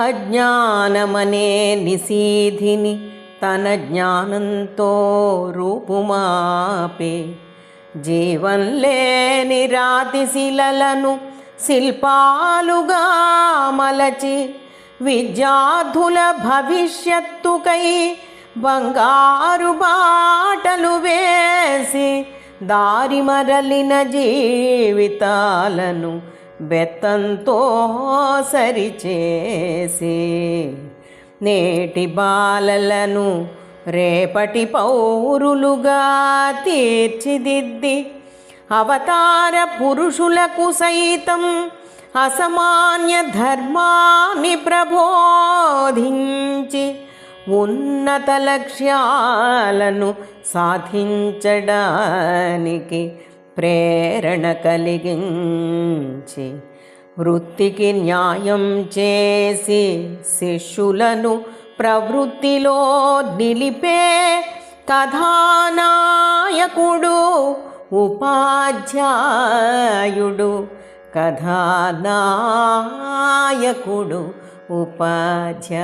అజ్ఞానమనే నిశీధిని తన జ్ఞానంతో రూపుమాపే, జీవం లేని రాతి శిలలను శిల్పాలుగా మలచి, విద్యార్థుల భవిష్యత్తుకై బంగారు బాటలు వేసి, దారి మరలిన జీవితాలను బెత్తంతో సరిచేసి, నేటి బాలలను రేపటి పౌరులుగా తీర్చిదిద్ది, అవతార పురుషులకు సైతం అసామాన్య ధర్మాన్ని ప్రబోధించి, ఉన్నత లక్ష్యాలను సాధించడానికి ప్రేరణ కలిగించి, వృత్తికి న్యాయం చేసి శిష్యులను ప్రవృత్తిలో నిలిపే కథానాయకుడు ఉపాధ్యాయుడు, కథానాయకుడు ఉపాధ్యాయుడు.